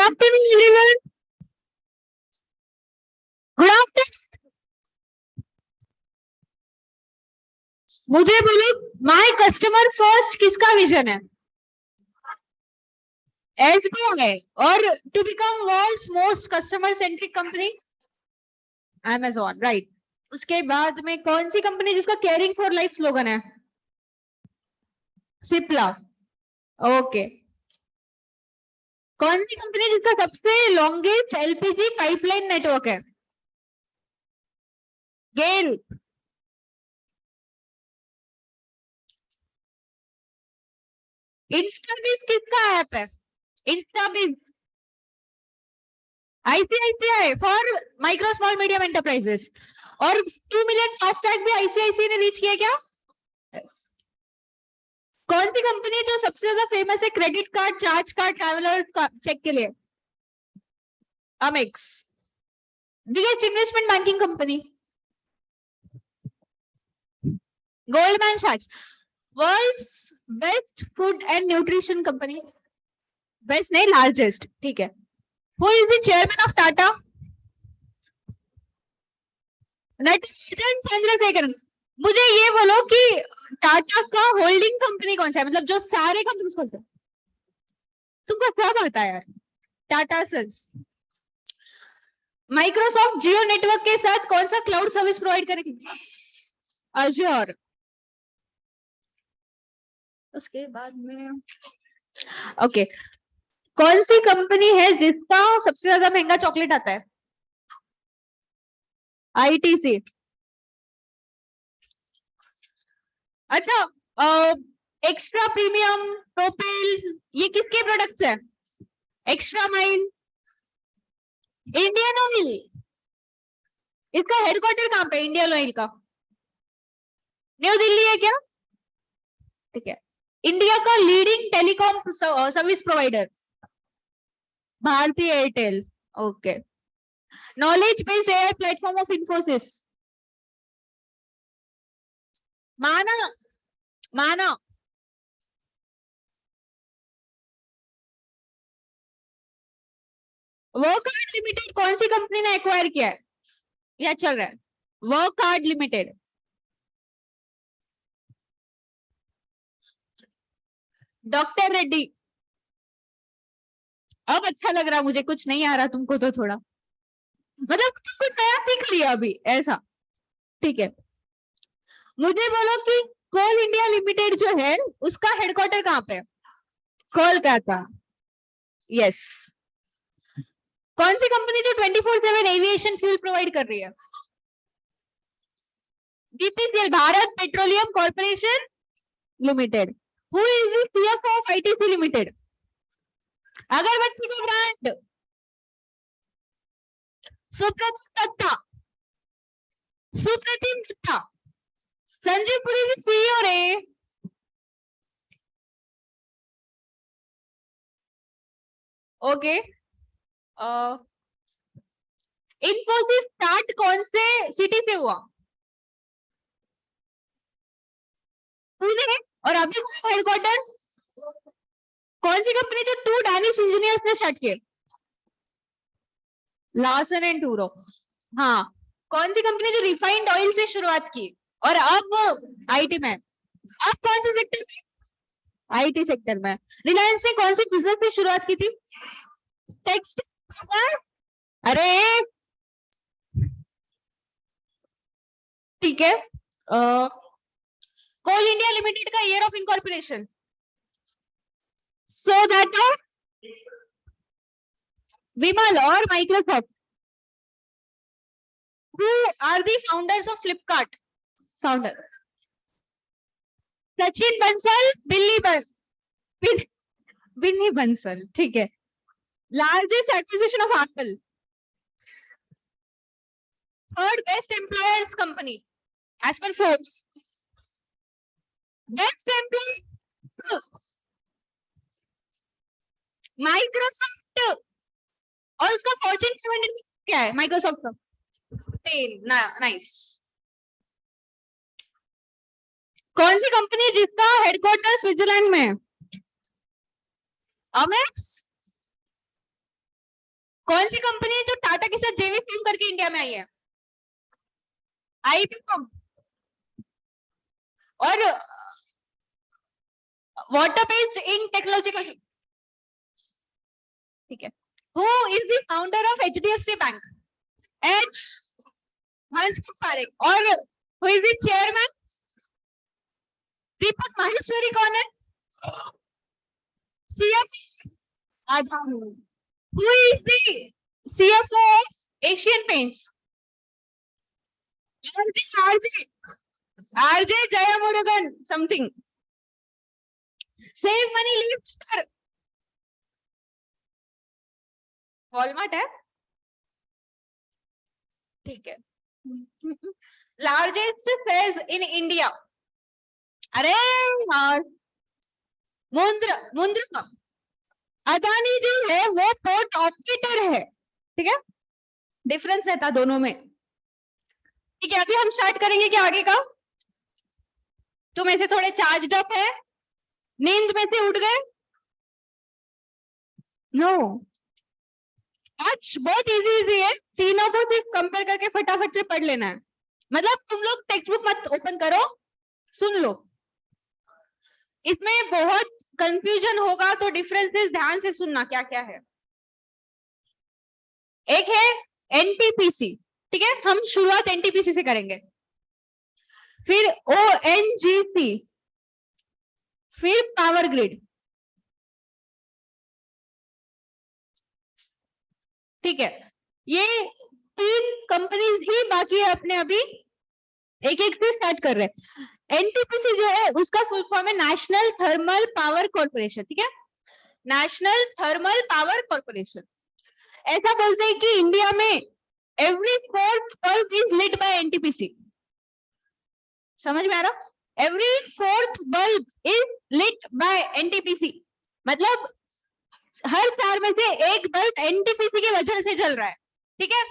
afternoon, everyone. Good afternoon. मुझे बोलो, my customer first किसका विजन है? एसबीआई। और to become world's most customer centric company? Amazon, right. उसके बाद में कौन सी कंपनी जिसका केयरिंग फॉर लाइफ स्लोगन है? सिप्ला। ओके। कौन सी कंपनी जिसका सबसे लॉन्गेस्ट एलपीजी पाइपलाइन नेटवर्क है? गेल। इंस्टाबिज किसका ऐप है? InstaBIZ. ICICI for micro small medium enterprises. और 2 मिलियन फास्टैग भी आईसीआईसीआई ने रीच किया क्या? yes. कौन सी कंपनी है जो सबसे ज्यादा फेमस है credit card, charge card, traveller cheque के लिए? Amex. Biggest investment banking company? Goldman सैक्स। World's best food and nutrition company? Best नहीं, लार्जेस्ट। ठीक है। Who is the chairman of Tata? Natarajan Chandrasekaran. मुझे ये बोलो कि टाटा का होल्डिंग कंपनी कौन सा है, मतलब जो सारे कंपनीज खोलते हैं? तुमको सब आता है यार। टाटा सन्स। माइक्रोसॉफ्ट जियो नेटवर्क के साथ कौन सा क्लाउड सर्विस प्रोवाइड करेगी? अज्योर। उसके बाद में ओके, कौन सी कंपनी है जिसका सबसे ज्यादा महंगा चॉकलेट आता है? आईटीसी। अच्छा, एक्स्ट्रा प्रीमियम, प्रोपेल, ये किसके प्रोडक्ट्स है? Extra mile, Indian oil. इसका हेडक्वार्टर कहाँ पे? इंडियन ऑयल का न्यू दिल्ली है क्या? ठीक है। इंडिया का leading telecom service provider? Bharti Airtel. Okay. Knowledge based AI platform of Infosys? Mana. Mana. Work hard limited कौन सी कंपनी ने एक्वायर किया है या चल रहा है? Work hard limited. डॉक्टर रेड्डी। अब अच्छा लग रहा, मुझे कुछ नहीं आ रहा, तुमको तो थोड़ा मतलब तुम कुछ नया सीख लिया अभी ऐसा। ठीक है। मुझे बोलो कि कोल इंडिया लिमिटेड जो है उसका हेडक्वार्टर कहाँ पे है? कोलकाता। यस। कौन सी कंपनी जो 24/7 एविएशन फ्यूल प्रोवाइड कर रही है? BPCL, Bharat petroleum corporation limited. Who is the CFO of ITC limited? अगरबत्ती का ब्रांड? सुप्रतिम दत्ता। सुप्रतिम दत्ता। संजीव पुरी जी सीईओ रे। ओके। इन्फोसिस स्टार्ट कौन से सिटी से हुआ? पुणे। और अभी हेडक्वार्टर? कौन सी कंपनी जो 2 डैनिश इंजीनियर्स ने स्टार्ट किए? Larsen and Toubro. हाँ। कौन सी कंपनी जो रिफाइंड ऑयल से शुरुआत की और अब आईटी में? अब कौन से सेक्टर में? आईटी सेक्टर में। रिलायंस ने कौन सी बिजनेस से शुरुआत की थी? टेक्सटाइल। अरे ठीक है। कोल इंडिया लिमिटेड का year of incorporation? So that Vimal और Microsoft. Who are the founders of Flipkart? Founder Sachin Bansal, Binny Bansal. ठीक है। Largest acquisition of Apple? Third best employers company as पर फोर्ब्स? Best employ Microsoft. और उसका फॉर्च्यून 500 क्या है माइक्रोसॉफ्ट का? 10। नाइस। कौन सी कंपनी जिसका हेडक्वार्टर स्विट्जरलैंड में है? अमेक्स। कौन सी कंपनी है जो टाटा के साथ जेवी फॉर्म करके इंडिया में आई है? आईबीएम। और वाटर बेस्ड इन टेक्नोलॉजी का, ठीक है। Who is the founder of HDFC bank? H Hasmukh Parekh. और who is the chairman? Deepak Maheshwari कौन है? CFO Aadhaar. Who is the CFO of Asian Paints? RJ Jayamurugan something. Save money, leave better. Walmart है? ठीक है। Largest shares in India. अरे यार, मुंद्रा। अदानी जो है वो पोर्ट ऑपरेटर है, ठीक है, डिफरेंस रहता दोनों में। ठीक है, अभी हम स्टार्ट करेंगे क्या आगे का? तुम ऐसे थोड़े चार्ज अप है, नींद में से उठ गए? नो, आज बहुत इजी है, तीनों को सिर्फ कंपेयर करके फटाफट से पढ़ लेना है। मतलब तुम लोग टेक्स्ट बुक मत ओपन करो, सुन लो। इसमें बहुत कंफ्यूजन होगा तो डिफरेंसेस ध्यान से सुनना क्या क्या है। एक है एनटीपीसी, ठीक है, हम शुरुआत एनटीपीसी से करेंगे, फिर ओएनजीसी, फिर पावर ग्रिड, ठीक है। ये तीन कंपनीज ही बाकी है अपने, अभी एक एक से स्टार्ट कर रहे हैं। एनटीपीसी जो है उसका फुल फॉर्म है नेशनल थर्मल पावर कॉर्पोरेशन, ठीक है, नेशनल थर्मल पावर कॉर्पोरेशन। ऐसा बोलते हैं कि इंडिया में every fourth bulb is lit by NTPC. समझ में आ रहा? Every fourth bulb is lit by NTPC, मतलब हर 4 में से एक बल्ब एनटीपीसी की वजह से जल रहा है, ठीक है।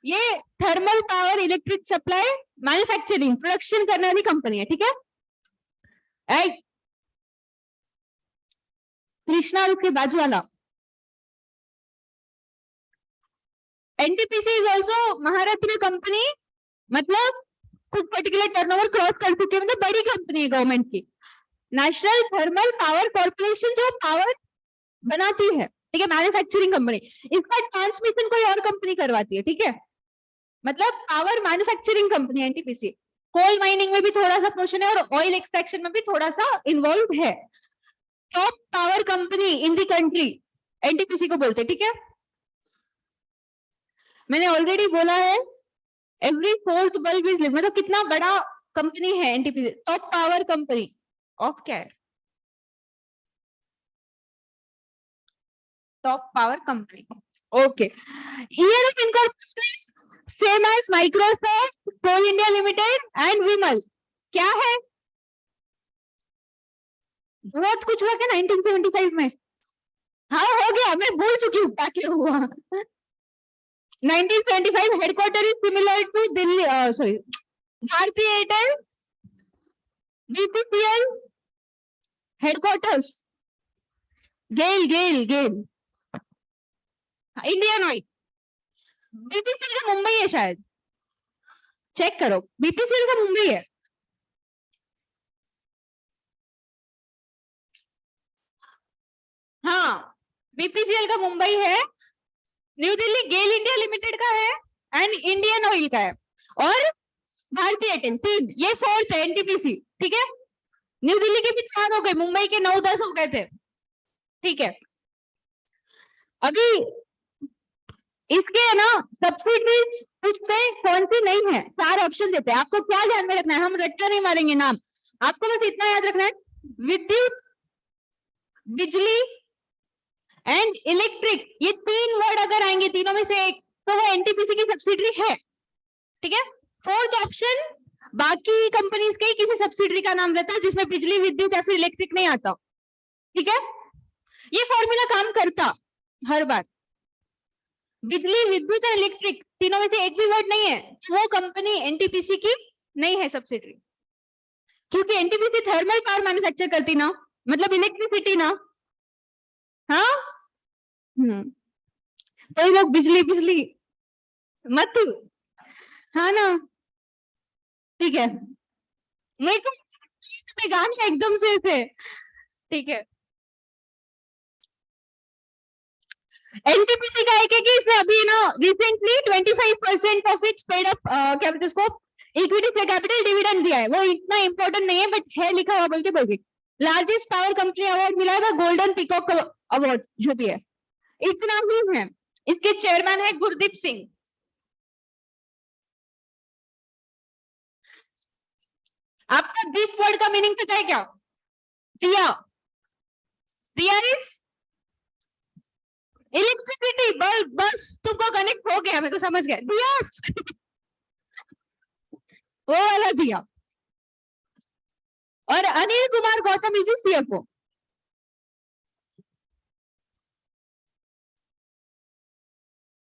ये thermal power electric supply manufacturing production करने वाली कंपनी है, ठीक है। कृष्णा और उसके बाजू वाला NTPC is also Maharatna company, मतलब कुछ पर्टिकुलर टर्नओवर क्रॉस कर चुके हैं, मतलब बड़ी कंपनी है गवर्नमेंट की। नेशनल थर्मल पावर कॉर्पोरेशन जो पावर बनाती है, ठीक है, मैन्युफैक्चरिंग कंपनी। इसका ट्रांसमिशन कोई और कंपनी करवाती है, ठीक है, मतलब power manufacturing company NTPC. Coal mining में भी थोड़ा सा पोर्शन है और ऑयल एक्सट्रैक्शन में भी थोड़ा सा इन्वॉल्व है। Top power company in the country NTPC को बोलते हैं, ठीक है। मैंने ऑलरेडी बोला है एवरी फोर्थ बल्ब इज, मतलब कितना बड़ा कंपनी है NTPC, top power company of क्या है, top power company. Okay, year of incorporation same as Microsoft, Coal India limited and Vimal. क्या है? बहुत कुछ हुआ क्या 1975 में? हाँ हो गया, मैं भूल चुकी हूँ क्या क्या हुआ। 1975 headquarter is similar to Delhi, sorry, Bharti Airtel, BPCL headquarters, GAIL Indian oil. BPCL का मुंबई है शायद, चेक करो, बीपीसीएल का मुंबई है। हाँ, बीपीसीएल का मुंबई है, न्यू दिल्ली गेल इंडिया लिमिटेड का है एंड इंडियन ऑयल का है, और भारतीय एयरटेल, 3, ये 4th है एनटीपीसी, ठीक है। न्यू दिल्ली के भी 4 हो गए, मुंबई के 9-10 हो गए थे, ठीक है। अभी इसके ना सब्सिडीज पे कौन सी नहीं है, 4 ऑप्शन देते हैं। आपको क्या ध्यान में रखना है, हम रट्टा नहीं मारेंगे नाम, आपको बस इतना याद रखना है, विद्युत, बिजली एंड इलेक्ट्रिक, ये 3 वर्ड अगर आएंगे तीनों में से एक, तो वो एनटीपीसी की सब्सिडरी है, ठीक है। 4th ऑप्शन बाकी कंपनीज के किसी सब्सिडरी का नाम रहता है जिसमें बिजली, विद्युत या फिर इलेक्ट्रिक नहीं आता, ठीक है। ये फॉर्मूला काम करता हर बार, बिजली, विद्युत और इलेक्ट्रिक तीनों में से एक भी वर्ड नहीं है, वो कंपनी एनटीपीसी की नहीं है सब्सिडरी, क्योंकि एनटीपीसी थर्मल पावर मैन्युफैक्चर करती ना, मतलब इलेक्ट्रिसिटी ना। हाँ, कोई लोग बिजली बिजली मत, हाँ ना, ठीक है। मेरे को गाने एकदम से थे, ठीक है। एनटीपीसी का एक है कि इसने अभी ना recently 25% of its paid up, क्या बोलते उसको, इक्विटी से कैपिटल डिविडेंड दिया है। वो इतना इंपॉर्टेंट नहीं है बट है लिखा हुआ, बोल के बोल रही। लार्जेस्ट पावर कंपनी अवार्ड मिला है गोल्डन पीकॉक अवार्ड, जो भी है, इतना ही है। इसके चेयरमैन है गुरदीप सिंह। आपका दीप वर्ड का मीनिंग पता है क्या? दिया, दिया इज इलेक्ट्रिसिटी, बल्ब, बस तुमको कनेक्ट हो गया, मेरे को समझ गया, दिया वो वाला दिया। और अनिल कुमार गौतम इज सीएफओ।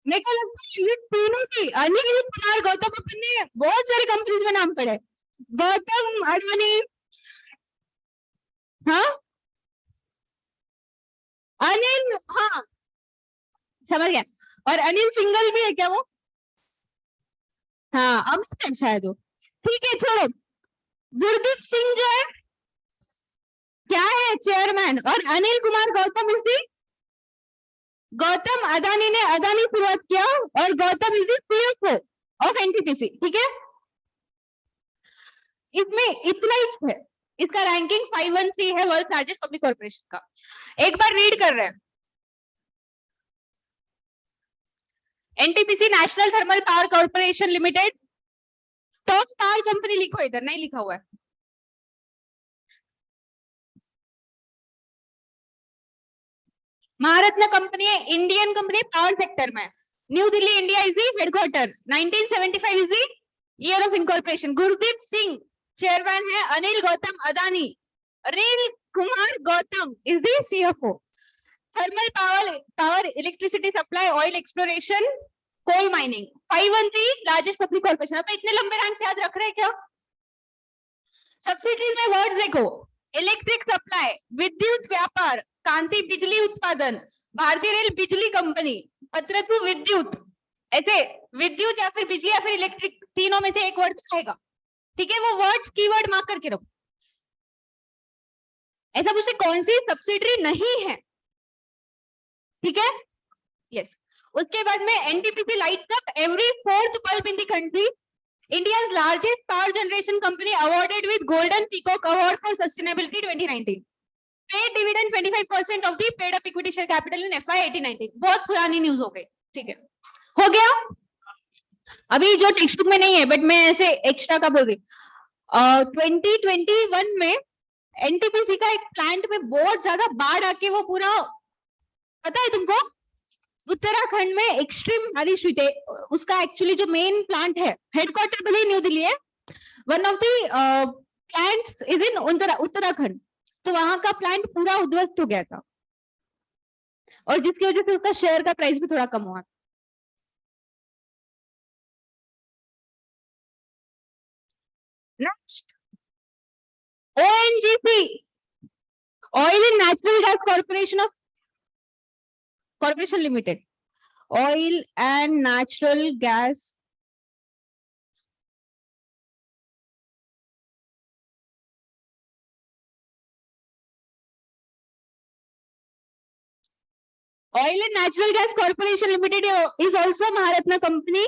मेरे को लगता है ये तीनों की, अनिल कुमार गौतम, अपन ने बहुत सारे कंपनीज में नाम पढ़े, गौतम अडानी, हाँ अनिल, हाँ समझ गया। और अनिल सिंगल भी है क्या वो? हाँ अब से शायद वो, ठीक है छोड़ो। गुरदीप सिंह जो है क्या है, चेयरमैन, और अनिल कुमार गौतम इज दी, गौतम अदानी ने अदानी शुरुआत किया, और Gautam is the CFO of NTPC, ठीक है। इसमें इतना ही है, इसका रैंकिंग 513 है वर्ल्ड लार्जेस्ट पब्लिक कॉर्पोरेशन का। एक बार रीड कर रहे हैं। NTPC national thermal power corporation limited, top power company लिखो, इधर नहीं लिखा हुआ है। महारत्न कंपनी है, इंडियन कंपनी पावर सेक्टर में। New Delhi India is the headquarter, 1975 is the year of incorporation. Gurdeep Singh chairman है, Anil Gautam Adani, Anil Kumar Gautam is the CFO. Thermal power electricity supply, oil exploration, coal mining, 513 largest public corporation. अब इतने लंबे रैंक याद रख रहे हैं क्या? सब्सिडीज में वर्ड्स देखो, इलेक्ट्रिक सप्लाई, विद्युत व्यापार, कांति बिजली उत्पादन, भारतीय रेल बिजली कंपनी, पत्रतु विद्युत, ऐसे विद्युत या फिर बिजली या फिर इलेक्ट्रिक, तीनों में से एक वर्ड आएगा, ठीक है। वो वर्ड्स कीवर्ड मार्क करके रखो। ऐसा पूछते कौन सी सब्सिडरी नहीं है, ठीक है, यस। उसके बाद में NTPC lights up every fourth bulb in the country, India's largest power generation company awarded with Golden Peacock Award for Sustainability 2019. Paid dividend 25% of the paid up equity share capital in FY 18-19. बहुत पुरानी news हो गई, ठीक है, हो गया। अभी जो टेक्स्ट बुक में नहीं है बट मैं ऐसे एक्स्ट्रा का बोल रही, 2021 में एनटीपीसी का एक प्लांट में बहुत ज्यादा बाढ़ आके वो पूरा, पता है तुमको, उत्तराखंड में एक्सट्रीम बारिश हुई थी। उसका एक्चुअली जो मेन प्लांट है, हेडक्वार्टर भले न्यू दिल्ली है, one of the plants is in Uttarakhand, तो वहां का प्लांट पूरा उद्ध्वस्त हो गया था, और जिसकी वजह से उसका शेयर का प्राइस भी थोड़ा कम हुआ। Next, ONGC, oil and natural gas corporation limited, oil and natural gas, oil and natural gas corporation limited is also Maharatna company.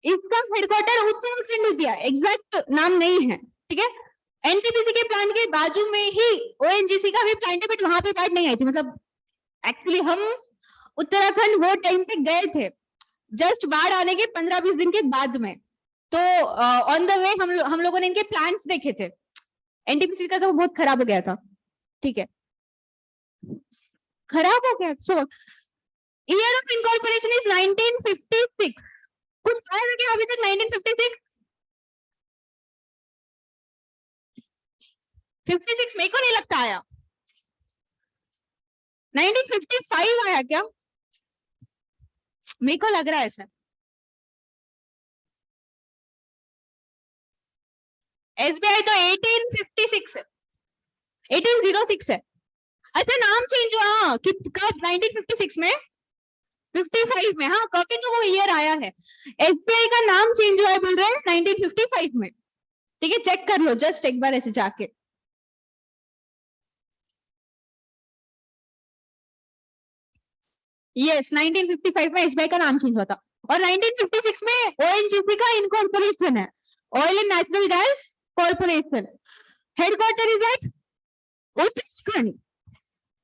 इसका हेडक्वार्टर उत्तराखंड में दिया, एग्जैक्ट नाम नहीं है, ठीक है। एनटीपीसी के प्लांट के बाजू में ही ओएनजीसी का भी प्लांट है, बट वहां पे बाढ़ नहीं आई थी। मतलब एक्चुअली हम उत्तराखंड वो टाइम पे गए थे, जस्ट बाढ़ आने के 15-20 दिन के बाद में, तो ऑन द वे हम लोगों ने इनके प्लांट्स देखे थे। एनटीपीसी का तो बहुत खराब हो गया था, ठीक है, खराब हो गया। सो ईयर ऑफ इनकॉर्पोरेशन इज 1956। कुछ आया था क्या अभी तक 1956? 56 मेरे को नहीं लगता आया। 1955 आया क्या? मेरे को लग रहा है ऐसा। एसबीआई तो 1856 है, 1806 है। अच्छा नाम चेंज हुआ, कि कब? 1956 में 55 में, हाँ कॉपी तो वो ईयर आया है। एसबीआई का नाम चेंज हुआ है बोल रहे हैं 1955 में। ठीक है, चेक कर लो जस्ट एक बार ऐसे जाके। यस 1955 में एसबीआई का नाम चेंज हुआ था। और 1956 में ओएनजीसी का इनकॉर्पोरेशन है, oil and natural gas corporation. Headquarter is at Uttarakhand.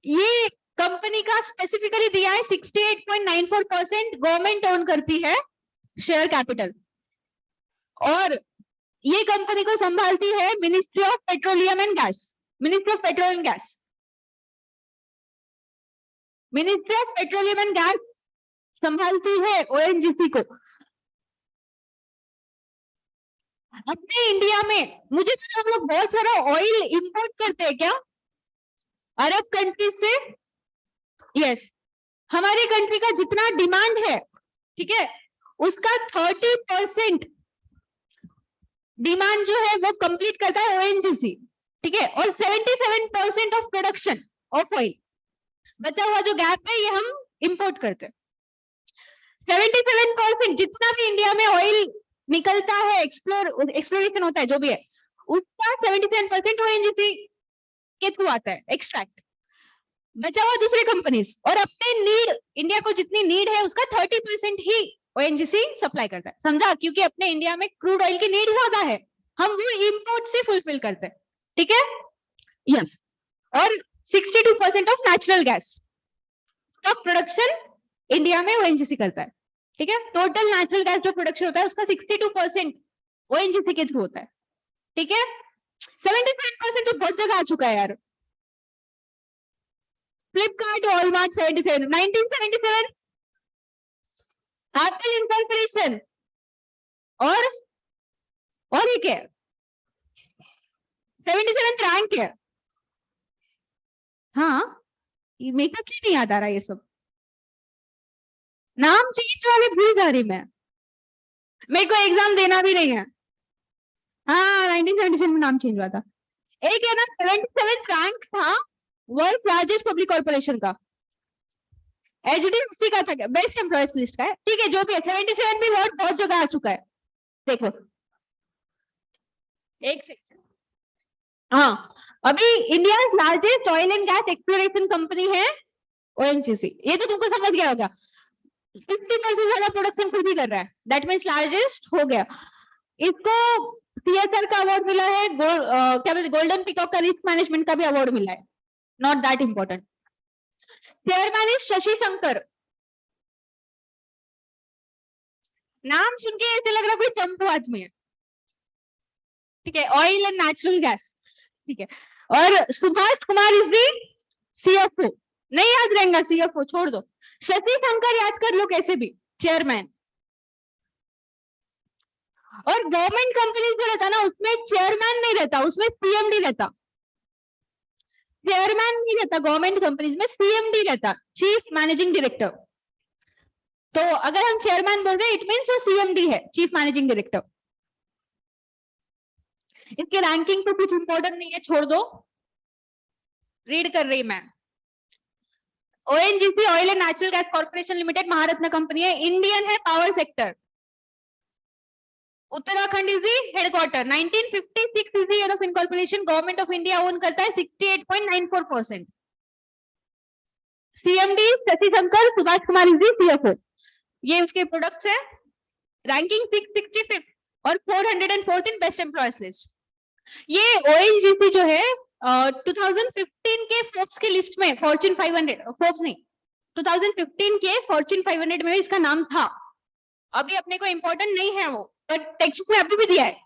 ये कंपनी का स्पेसिफिकली दिया है 68.94% गवर्नमेंट ओन करती है शेयर कैपिटल। और ये कंपनी को संभालती है ministry of petroleum and gas. Ministry of petroleum and gas, ministry of petroleum and gas संभालती है ओएनजीसी को। अपने इंडिया में मुझे तो हम लोग बहुत सारा ऑयल इंपोर्ट करते हैं क्या अरब कंट्री से? यस, हमारी कंट्री का जितना डिमांड है, ठीक है, उसका 30% डिमांड जो है वो कंप्लीट करता है ओएनजीसी। ठीक है, और 77% ऑफ प्रोडक्शन ऑफ ऑयल, बचा हुआ जो गैप है ये हम इंपोर्ट करते हैं। 77% जितना भी इंडिया में ऑयल निकलता है, एक्सप्लोरेशन होता है जो भी है, उसका 77% ओएनजीसी के थ्रू आता है एक्सट्रैक्ट। बचा हुआ दूसरे कंपनीज, और अपने नीड, इंडिया को जितनी नीड है उसका 30% ही ओएनजीसी सप्लाई करता है। समझा? क्योंकि अपने इंडिया में क्रूड ऑयल की नीड ज्यादा है, हम वो इंपोर्ट से फुलफिल करते हैं। ठीक है, यस। और 62% ऑफ नेचुरल गैस का प्रोडक्शन इंडिया में ओएनजीसी करता है। ठीक है, टोटल नेचुरल गैस जो प्रोडक्शन होता है उसका 62% ओएनजीसी के थ्रू होता है। ठीक है, 77% तो बहुत जगह आ चुका है यार। फ्लिपकार्ट, वॉलमार्ट 77, 1977 एप्पल इनकॉर्पोरेशन, और एक है 77 रैंक है। हाँ, मेरे को क्यों नहीं याद आ रहा ये सब, नाम चेंज वाले भूल जा रही मैं, मेरे को एग्जाम देना भी नहीं है। हाँ 1977 में नाम चेंज हुआ था। एक है ना 77 रैंक था वर्ल्ड लार्जेस्ट पब्लिक कॉर्पोरेशन का, एचडीएफसी का था, बेस्ट एम्प्लॉयज लिस्ट का है। ठीक है, जो भी है 77 भी बहुत जगह आ चुका है। देखो एक सेकंड, हाँ, अभी India largest oil and gas exploration company है ओएनजीसी। ये तो तुमको समझ गया होगा, 50% ज्यादा प्रोडक्शन खुद ही कर रहा है, दैट मीन्स लार्जेस्ट हो गया। इसको सीएसआर का अवार्ड मिला है, क्या बोलते गोल्डन पीकॉक का रिस्क मैनेजमेंट का भी अवार्ड मिला है, not that important. Chairman is Shashi Shankar. नाम सुन के ऐसे लग रहा कोई चंपू आदमी है। ठीक है, ऑयल एंड नेचुरल गैस। ठीक है, और Subhash Kumar is the CFO. नहीं याद रहेगा सीएफओ, छोड़ दो। शशि शंकर याद कर लो कैसे भी, चेयरमैन। और गवर्नमेंट कंपनी जो रहता ना उसमें चेयरमैन नहीं रहता, उसमें सीएमडी रहता। चेयरमैन नहीं रहता गवर्नमेंट कंपनीज में, सीएमडी रहता, चीफ मैनेजिंग डायरेक्टर। तो अगर हम चेयरमैन बोल रहे हैं इट मीन्स वो सीएमडी है, चीफ मैनेजिंग डायरेक्टर। इसकी रैंकिंग तो कुछ इंपॉर्टेंट नहीं है, छोड़ दो, रीड कर रही मैं। ONGC oil and natural gas corporation limited Maharatna company है, इंडियन है, power sector. Uttarakhand is the headquarter. 1956 is the year of incorporation. Government of India own करता है 68.94%। CMD Shashi Shankar, Subhash Kumar is the CFO. ये उसके प्रोडक्ट्स है। रैंकिंग 665 और 414 बेस्ट एम्प्लॉयज लिस्ट। ये ONGC जो है 2015 के फोर्ब्स के लिस्ट में, फॉर्च्यून 500, फोर्ब्स नहीं, 2015 के फॉर्च्यून 500 में इसका नाम था। अभी अपने को इंपॉर्टेंट नहीं है वो, बट टेक्स्ट में अभी भी दिया है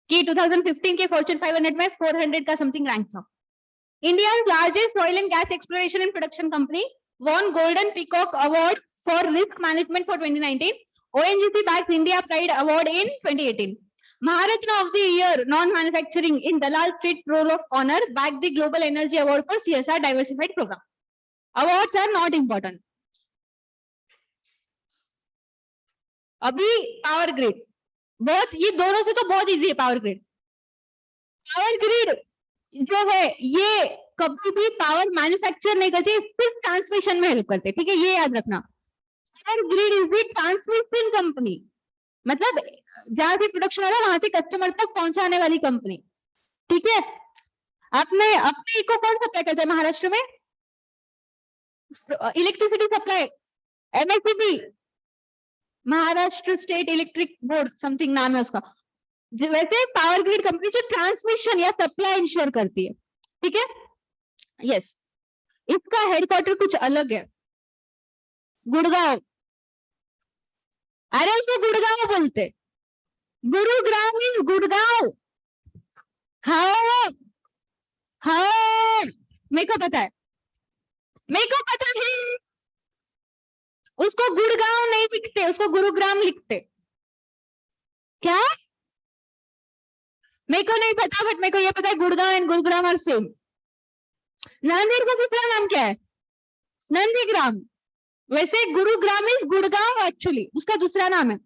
कि 2015 के फॉर्च्यून 500 में 400 का समथिंग रैंक था। India largest oil and gas exploration and production company, won Golden Peacock Award for Risk Management for 2019. ONGC bags India Pride Award in 2018. Maharatna of the Year Non-Manufacturing in Dalal Street Roll of Honor bagged the Global Energy Award for CSR Diversified Program. Awards are not important. अभी power grid, बहुत, ये दोनों से तो बहुत easy है power grid. Power grid जो है ये कभी भी पावर मैन्युफैक्चर नहीं करती, सिर्फ ट्रांसमिशन में हेल्प करते, ठीक है, ये याद रखना। Power grid is the transmission company, मतलब जहां से प्रोडक्शन हो रहा है वहां से कस्टमर तक पहुंचाने वाली कंपनी। ठीक है, अपने को कौन सप्लाई करता है महाराष्ट्र में? Electricity supply MSEB, Maharashtra state electric board something नाम है उसका। वैसे पावर ग्रिड कंपनी जो ट्रांसमिशन या सप्लाई इंश्योर करती है। ठीक है, यस। इसका हेडक्वार्टर कुछ अलग है, गुड़गांव। अरे उसको गुड़गांव बोलते, गुरुग्राम इज गुड़गांव। हाँ हाँ, मेरे को पता है, मेरे को पता है। उसको गुड़गांव नहीं लिखते, उसको गुरुग्राम लिखते। क्या? मेरे को नहीं पता, बट मेरे को ये पता है Gurgaon and Gurugram are same. Nanded का दूसरा नाम क्या है? नंदीग्राम। वैसे गुरुग्राम इज गुड़गांव एक्चुअली, उसका दूसरा नाम है।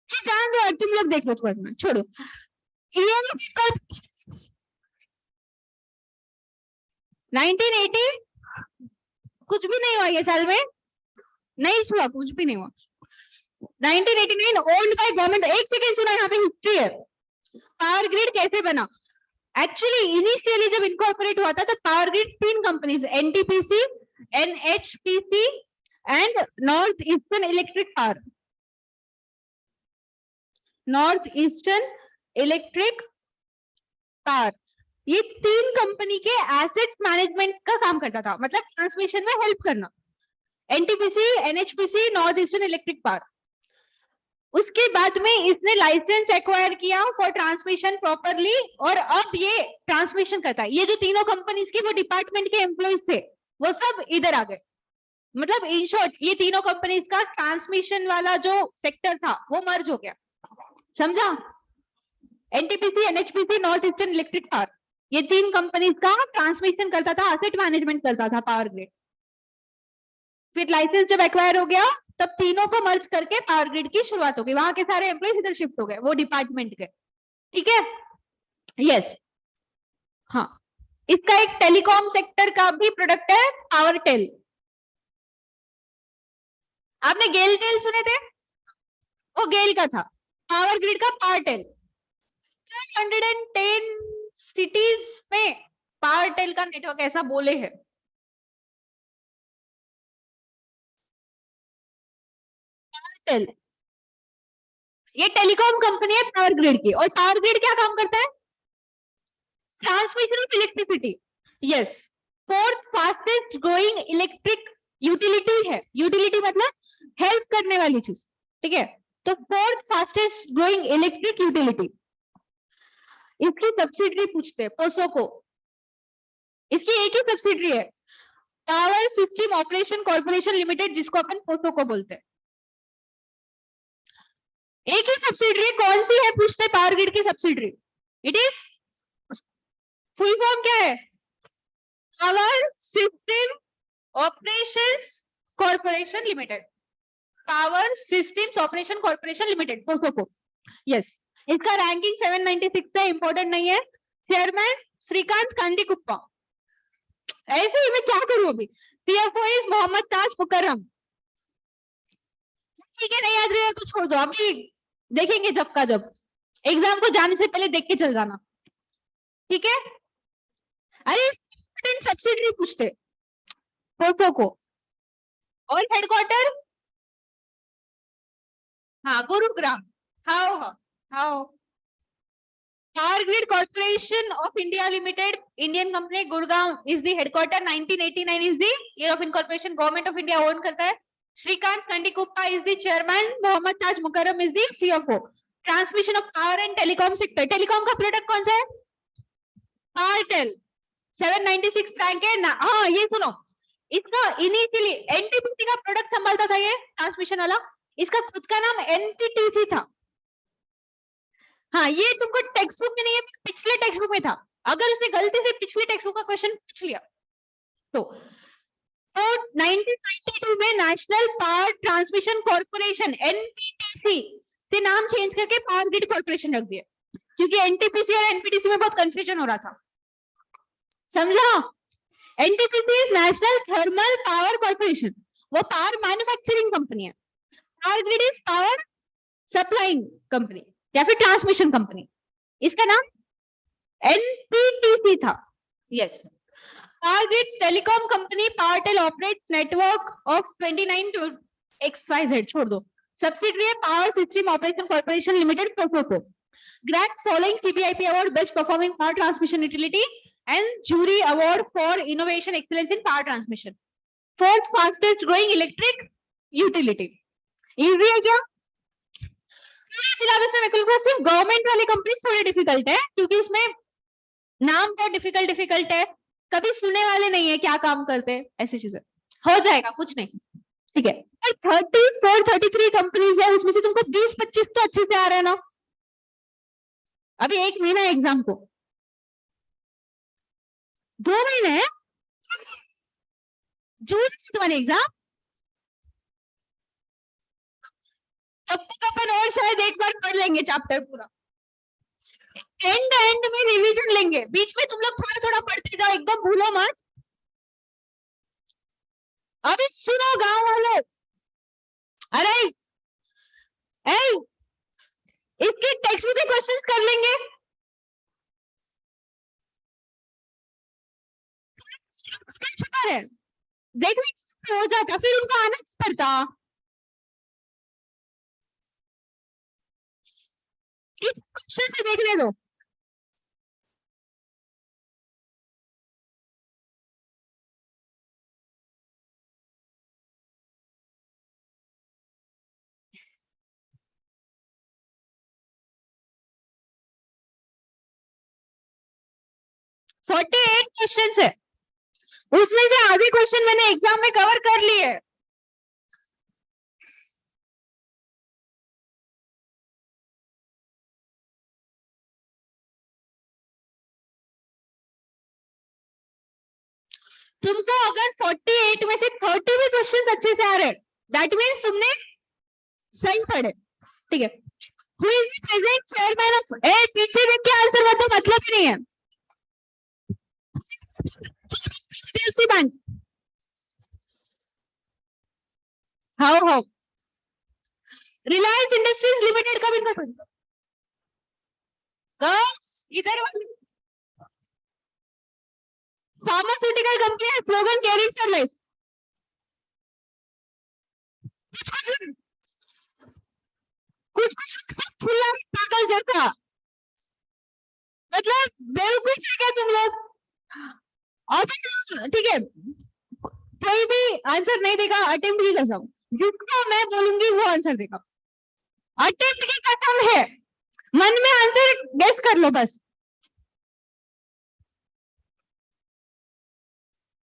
जान दो, तुम लोग देख लो थोड़ा, छोड़ो। 1980 कुछ भी नहीं हुआ ये साल में, नहीं हुआ, कुछ भी नहीं हुआ। 1989 ओन्ड बाय गवर्नमेंट। एक सेकेंड सुना, यहाँ पे हिस्ट्री है। पावर ग्रिड कैसे बना? एक्चुअली इनिशियली जब इनकॉर्पोरेट हुआ था तो power grid 3 companies, NTPC, NHPC and north eastern electric power. North eastern electric power, ये 3 कंपनी के एसेट मैनेजमेंट का काम करता था, मतलब ट्रांसमिशन में हेल्प करना। NTPC, NHPC, north eastern electric power. उसके बाद में इसने लाइसेंस एक्वायर किया फॉर ट्रांसमिशन प्रॉपरली, और अब ये ट्रांसमिशन करता है। ये जो तीनों कंपनीज के वो डिपार्टमेंट के एम्प्लॉइज थे, वो सब इधर आ गए। मतलब इन शॉर्ट ये तीनों कंपनीज का ट्रांसमिशन वाला जो सेक्टर था वो मर्ज हो गया, समझा? NTPC, NHPC, north eastern electric power, ये 3 कंपनीज का ट्रांसमिशन करता था, एसेट मैनेजमेंट करता था पावर ग्रिड। फिर लाइसेंस जब एक्वायर हो गया तब तीनों को मर्ज करके पावर ग्रिड की शुरुआत हो गई। वहां के सारे एम्प्लॉइज इधर शिफ्ट हो गए, वो डिपार्टमेंट के। ठीक है, यस। हाँ, इसका एक टेलीकॉम सेक्टर का भी प्रोडक्ट है, पावर टेल। आपने गेल टेल सुने थे? वो गेल का था। पावर ग्रिड का पावर टेल। 110 सिटीज में पावर टेल का नेटवर्क ऐसा बोले है। टेल ये टेलीकॉम कंपनी है पावर ग्रिड की, और पावर ग्रिड क्या काम करता है? Transmission of electricity. Yes, 4th fastest growing electric utility है। यूटिलिटी मतलब हेल्प करने वाली चीज। ठीक है, तो 4th fastest growing electric utility. इसकी सब्सिडरी पूछते हैं, पोसोको। इसकी एक ही सब्सिडरी है, power system operation corporation limited, जिसको अपन पोसोको बोलते हैं। एक ही सब्सिडरी कौन सी है पूछते, पावर ग्रिड की subsidiary. It is, full form क्या है? Power system operations corporation limited. Power systems operation corporation limited, POSOCO. Yes, इसका रैंकिंग 796 है, इंपॉर्टेंट नहीं है। चेयरमैन श्रीकांत कांडीकुप्पा। ऐसे ही मैं क्या करूं अभी। CFO इज मोहम्मद ताज मुकर्रम। ठीक है, नहीं याद रहेगा तो छोड़ दो, अभी देखेंगे जब का जब। एग्जाम को जाने से पहले देख के चल जाना, ठीक है? अरे सब्सिडरी पूछते पोसोको, और हेडक्वार्टर हाँ Gurugram. How how Power Grid Corporation of India Limited, Indian company, Gurgaon is the headquarter. 1989 is the year of incorporation. Government of India own करता है. Shrikant Kandikuppa is the chairman. Mohammad Taj Mukarram is the CFO. Transmission of power and telecom sector. Telecom का product कौन सा है? Powertel. 796 rank है ना। हाँ ये सुनो, इसका इनिशियली NTPC का प्रोडक्ट संभालता था ये ट्रांसमिशन वाला, इसका खुद का नाम NTTC था। हाँ ये तुमको टेक्स्ट बुक में नहीं है, पिछले टेक्स्ट बुक में था। अगर उसने गलती से पिछले टेक्स्ट बुक का क्वेश्चन पूछ लिया तो 1992 में national power transmission corporation NPTC से नाम चेंज करके पावर ग्रिड कॉर्पोरेशन रख दिया, क्योंकि NTPC और NPTC में बहुत कंफ्यूजन हो रहा था, समझा? NTPC is national thermal power corporation, वो पावर मैन्युफैक्चरिंग कंपनी है। Power grid is power supplying company या फिर ट्रांसमिशन कंपनी, इसका नाम एनपीटीसी था। Yes, power grid telecom company Powertel operates network of 29 to XYZ, छोड़ दो, सब्सिडरी है power system operation corporation limited POSOCO, grand following CPIP award best performing power transmission utility and jury award for innovation excellence in power transmission, fourth fastest growing electric utility. Easy है क्या? पूरे syllabus में मेरे को सिर्फ government वाली company थोड़ी difficult है क्योंकि इसमें नाम बहुत डिफिकल्ट है, कभी सुनने वाले नहीं है क्या काम करते हैं, ऐसी चीजें हो जाएगा, कुछ नहीं, ठीक है। 34-33 कंपनीज है, उसमें से तुमको 20-25 तो अच्छे से आ रहा है ना, अभी 1 महीना एग्जाम को, 2 महीने है, जून में तुम्हारे एग्जाम, तब तक अपन और शायद एक बार पढ़ लेंगे चैप्टर पूरा, एंड में रिवीजन लेंगे, बीच में तुम लोग थोड़ा थोड़ा पढ़ते जाओ, एकदम भूलो मत। अभी सुनो गांव वालों, अरे इसके टेक्स्ट बुक के क्वेश्चंस कर लेंगे, छुपा है, देख हो जाता, फिर उनको आना पड़ता, इस क्वेश्चन से देखने दो। फोर्टी 48 क्वेश्चन है, उसमें से आधे क्वेश्चन मैंने एग्जाम में कवर कर लिए। तुमको अगर 48 में से 30 भी क्वेश्चन अच्छे से आ रहे, दैट मीन्स तुमने सही पढ़े, ठीक है। Who is the present chairman of? पीछे देख के आंसर मत दो, मतलब ही नहीं है। HDFC bank, how Reliance industries limited का भी गर्ल्स इधर, फार्मास्यूटिकल कंपनी है, स्लोगन केयरिंग फॉर लाइफ, कुछ पागल जैसा, मतलब बेवकूफ है क्या तुम लोग? ठीक है, कोई भी आंसर नहीं देगा, अटेम्प्ट की कसम, जिसको मैं बोलूंगी वो आंसर देगा, अटेम्प्ट की कसम है, मन में आंसर गेस कर लो बस।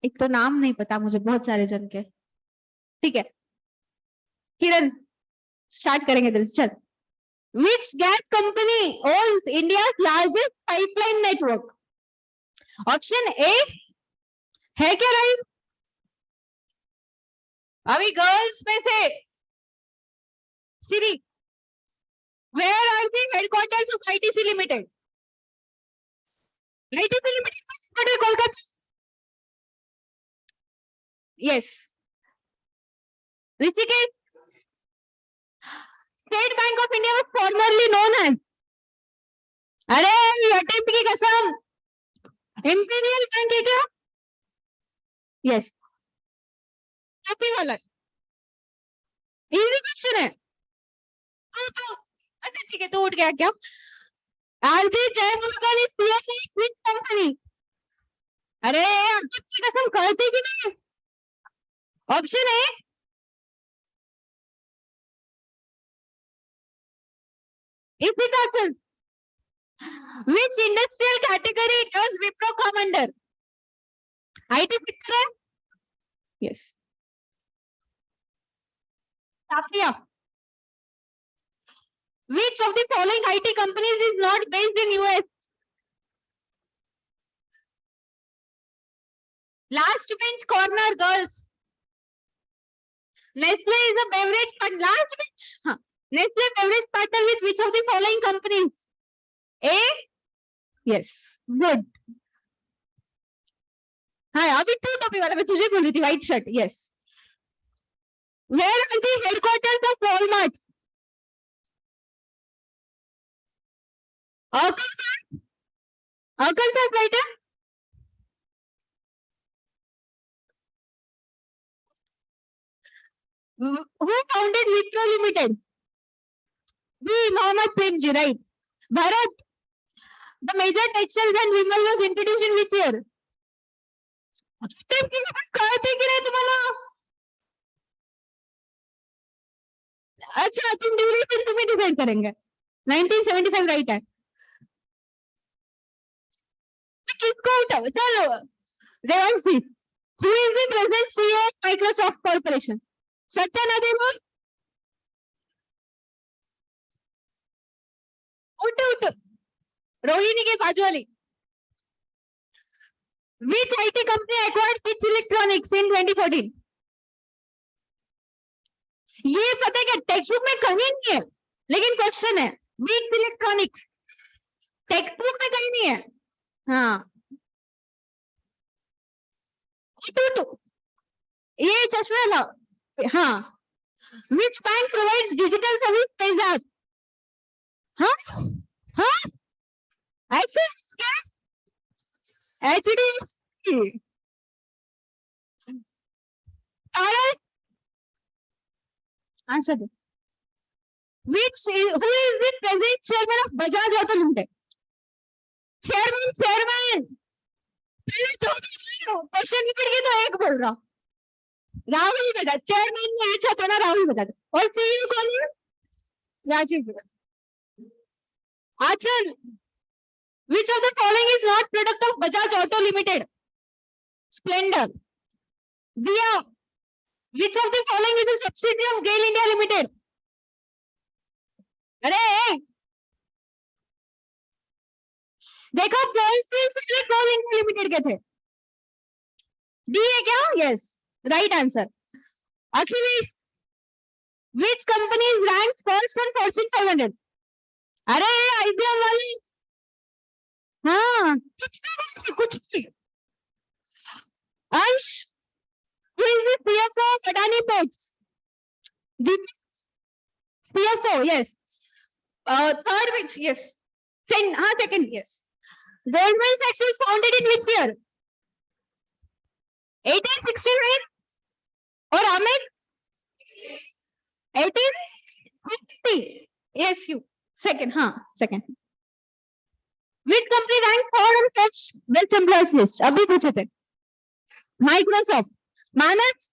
एक तो नाम नहीं पता मुझे बहुत सारे जन के, ठीक है। किरण, स्टार्ट करेंगे दिल, चल। Which gas company owns India's largest pipeline network? Option A है क्या राइट? अभी गर्ल्स में से सिरी, where are the headquarters of ITC Limited? ITC Limited Kolkata, yes. Rishikesh, state bank of India was formerly known as, अरे अटेम्प्ट की कसम, imperial bank है क्या? यस, कॉपी वाला, इजी क्वेश्चन है। तो अच्छा ठीक है, तो उठ गया क्या? आरजे जयमुलकन is CFO of which company? अरे अटेम्प्ट की कसम, करते कि नहीं? Option A, is it option? Which industrial category does Wipro come under? IT sector है? Yes. Safia. Which of the following IT companies is not based in US? Last bench corner girls. Nestle is a beverage, but last bench. Huh. Nestle beverage partner with which of the following companies? A. Yes. Good. हाँ अभी तू टोपी वाला, मैं तुझे बोल रही थी, white shirt, yes. Where are the headquarters of Walmart? Arkansas? Arkansas, right? Who founded Wipro Limited? B. Mohammed Premji, right? Bharat, the major textiles and vinyl was introduced in which year? Step किसी पर कळते की नाही तुम्हाला? अच्छा तुम duration तुम्ही decide करेंगे 1975 राइट है किसको उठाओ चलो देवांश जी who is the present CEO of Microsoft Corporation? Satya Nadella? उठ रोहिणी के बाजू वाली which IT company acquired Pitch Electronics in 2014? ये पता है क्या टेक्स्ट बुक में कहीं नहीं है लेकिन क्वेश्चन है Pitch Electronics टेक्स्ट बुक में कहीं नहीं है हाँ उठ ये चश्मे वाला हाँ which bank provides digital service पैसा हाँ हाँ Axis क्या HDFC आंसर दो which who is the present chairman of Bajaj Auto Limited? chairman पहले दो क्वेश्चन निकल गए तो एक बोल रहा राहुल बजाज चेयरमैन में अच्छा था ना राहुल बजाज और सीईओ कौन है राजीव बजाज आचल which of the following is not product of Bajaj Auto Limited? Splendor. Dia. Which of the following is a subsidiary of GAIL India Limited? अरे देखो कोलफील्ड्स वाले कोल इंडिया लिमिटेड के थे डी है क्या yes right answer Akhilesh which company is ranked first on Fortune 500? अरे IBM वाली हाँ कुछ भी अंश who is the CFO of Adani Ports? CFO yes third which yes second yes Goldman Sachs was founded in which year 1869 or Amit 1850 yes you second second which company ranked third on Forbes best employees list अभी पूछे थे Microsoft Manas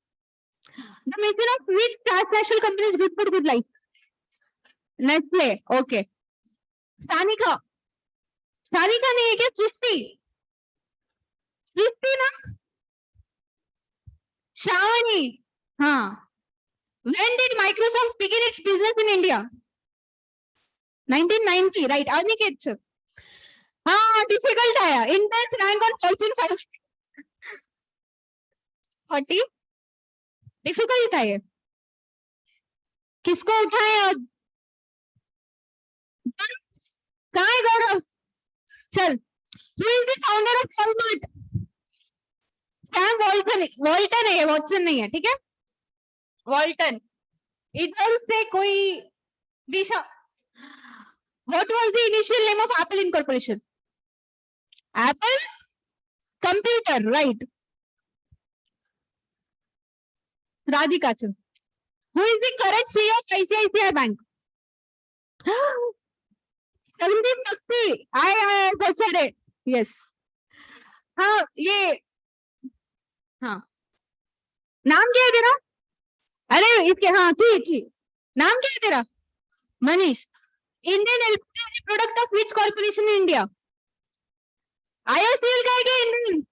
the mission of which transnational company is good for good life Nestle okay Sanika नहीं है क्या सृष्टि ना श्रावणी हाँ when did Microsoft begin its business in India 1990 right Aniket हाँ difficult आया Intel's rank on Fortune 540 difficult था ये किसको उठाए और कहाँ है गौरव चल who is the founder of Walmart Sam Walton है वॉटसन नहीं है ठीक है वॉल्टन इधर से कोई दिशा what was the initial name of Apple Incorporation Apple computer right Radhika Chand who is the current CEO of ICICI Bank Sandeep Nakshi आए बेचारे यस हाँ ये हाँ नाम क्या है तेरा अरे इसके हाँ ठीक नाम क्या है तेरा Manish Indian LPG product of which corporation in India IOCL का है क्या Indian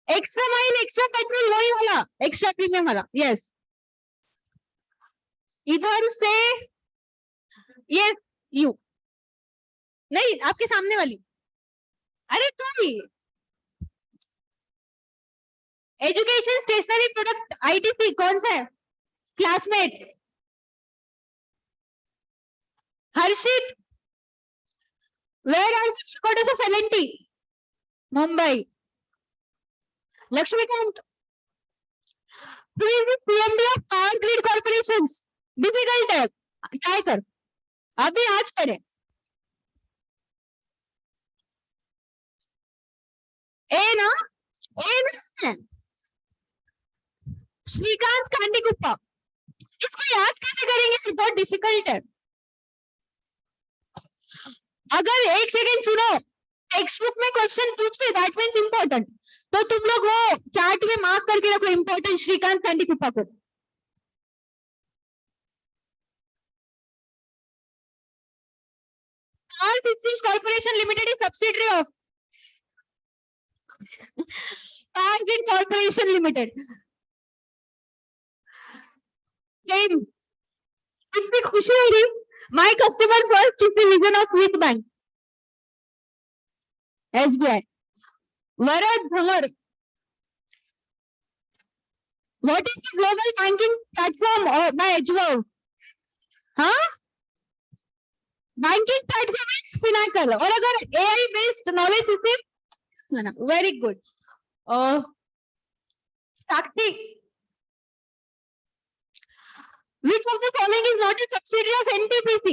extra mile extra petrol वही वाला एक्स्ट्रा प्रीमियम वाला यस इधर से ये यू नहीं आपके सामने वाली अरे तू ही एजुकेशन स्टेशनरी प्रोडक्ट आईटीपी कौन सा है Classmate Harshit where are headquarters of LNT Mumbai Laxmikant Who is the CMD of Power Grid Corporations? Difficult है, ट्राई कर, अभी आज पढ़े। ए ना, ए ना, श्रीकांत कांडीकुप्पा। इसको याद कैसे करेंगे, बहुत डिफिकल्ट है। अगर एक सेकेंड सुनो, टेक्स्ट बुक में क्वेश्चन पूछे दैट मीन्स इंपॉर्टेंट, तो तुम लोग वो चार्ट में मार्क करके रखो इंपॉर्टेंट श्रीकांत कांडीकुप्पा को। Power Systems Corporation Limited is subsidiary of Power Grid Corporation Limited. Same. कितनी खुशी हो रही, my customer first is the vision of which bank? SBI. Varad Bhamar. What is the global banking platform by Edgeworth? हाँ? Banking platform is Finacle. और अगर AI based knowledge system, very good. Shakti. Which of the following is not a subsidiary of NTPC?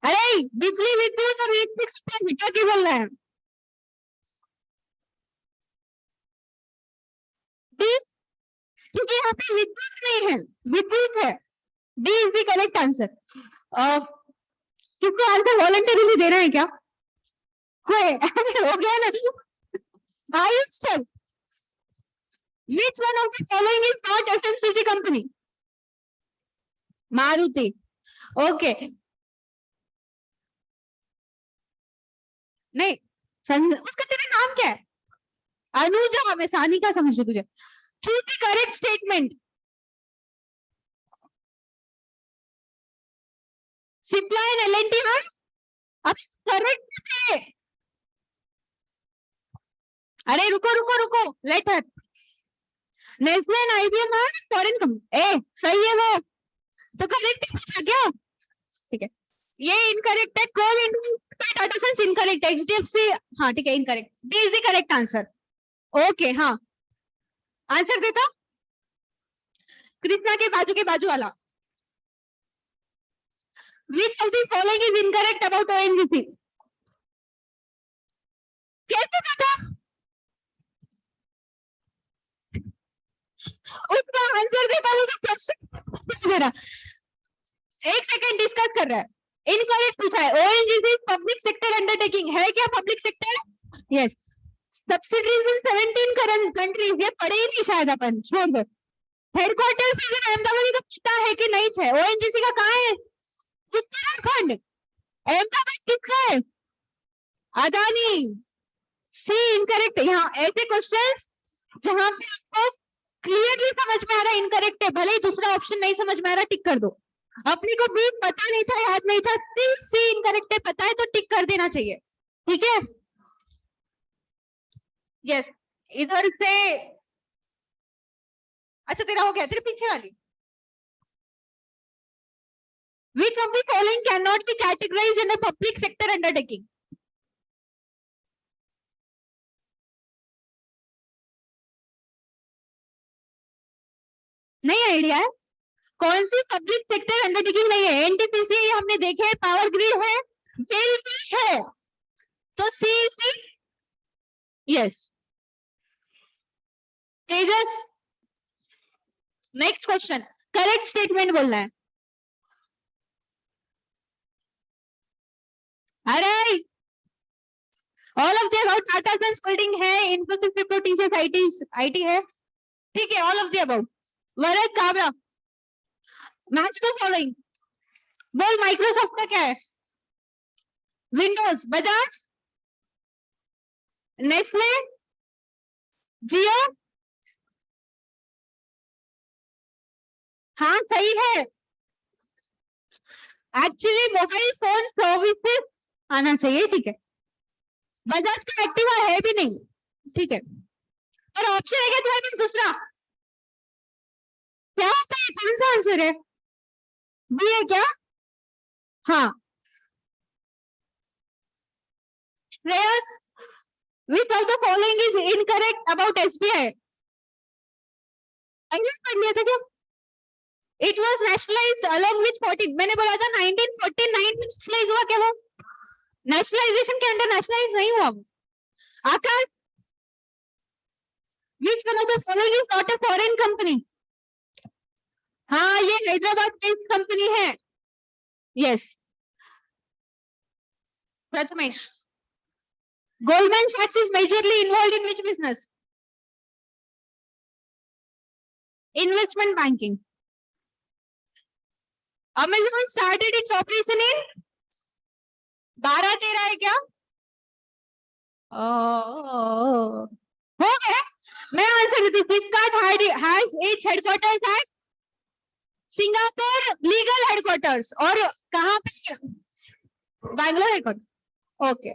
अरे बिजली विद्युत और electric क्या की बोल रहे हैं? डी, क्योंकि यहाँ पे विद्युत नहीं है, विद्युत है। D is the correct answer. किसको आंसर वॉलंटरीली देना है क्या? कोई हो गया ना? Ayush sir, which one of the following is not FMCG company? Maruti. Okay, नहीं उसका तेरा नाम क्या है? अनुजा, मैं सानिका समझ रही तुझे। Choose the correct statement. Cipla and LNT है, अब करेक्ट है। अरे रुको रुको रुको, let her. Nestle and IBM है फॉरेन कंपनी। ए सही है वो तो करेक्ट है क्या? ठीक है, ये इनकरेक्ट है। Coal India Tata sons incorrect है। एचडीएफसी हाँ ठीक है incorrect. D is the correct answer. Okay हाँ, आंसर देता कृष्णा के बाजू वाला। Which of the following is incorrect about ONGC? कैसे पता? उसका आंसर देता मुझे क्वेश्चन दे रहा। एक सेकेंड डिस्कस कर रहा है। इनकरेक्ट पूछा है। ONGC पब्लिक सेक्टर अंडरटेकिंग है क्या? Public sector, yes. सब्सिडीज इन 17 कंट्रीज, ये पढ़े ही नहीं शायद अपन, छोड़ दो। हेडक्वार्टर्स इज इन अहमदाबाद का पता है कि नहीं है? ONGC का कहाँ है? उत्तराखंड। अहमदाबाद किसका है? अदानी। सी इनकरेक्ट। यहाँ ऐसे क्वेश्चंस जहां पे आपको क्लियरली समझ में आ रहा है इनकरेक्ट है, भले ही दूसरा ऑप्शन नहीं समझ में आ रहा, टिक कर दो। अपने को भी पता नहीं था, याद नहीं था, सी इनकरेक्ट है पता है तो टिक कर देना चाहिए, ठीक है? यस, इधर से अच्छा तेरा हो गया, तेरे पीछे वाली। Which of the following cannot be categorized in a public sector undertaking? नहीं आइडिया है? कौन सी पब्लिक सेक्टर अंडरटेकिंग नहीं है? एनटीपीसी हमने देखे, पावर ग्रिड है, बिल भी है, तो C C yes. Tejas, next question, correct statement बोलना है। अरे all of the about Tata Sons holding है, इन्फोसिस विप्रो टीसीएस आईटी है, ठीक है, all of the about. Varad Kabra, match the following, बोल माइक्रोसॉफ्ट का क्या है? Windows, Bajaj, Nestle, Jio. हाँ सही है, एक्चुअली मोबाइल फोन सर्विसेज आना चाहिए, ठीक है। बजाज का एक्टिवा है भी नहीं, ठीक है। और ऑप्शन है क्या तुम्हारे पास दूसरा? क्या होता है, कौन सा आंसर है? बी है क्या? हाँ, Shreyas, which of the following is incorrect about SBI? Exam पढ़ लिया था क्या? It was nationalised along with 14, मैंने बोला था 1949 में नेशनलाइज हुआ क्या? वो नेशनलाइजेशन के अंडर नेशनलाइज नहीं हुआ। आकाश, which one of the following is not a foreign company? हाँ, ये हैदराबाद बेस्ड कंपनी है। Yes, Prathamesh. Goldman Sachs is majorly involved in which business? Investment banking. Amazon started its operation in 12-13 है क्या? हो गया। मैं आंसर देती हूँ। Flipkart has its headquarters at Singapore legal headquarters और कहाँ पे? बैंगलोर हेडक्वार्टर। ओके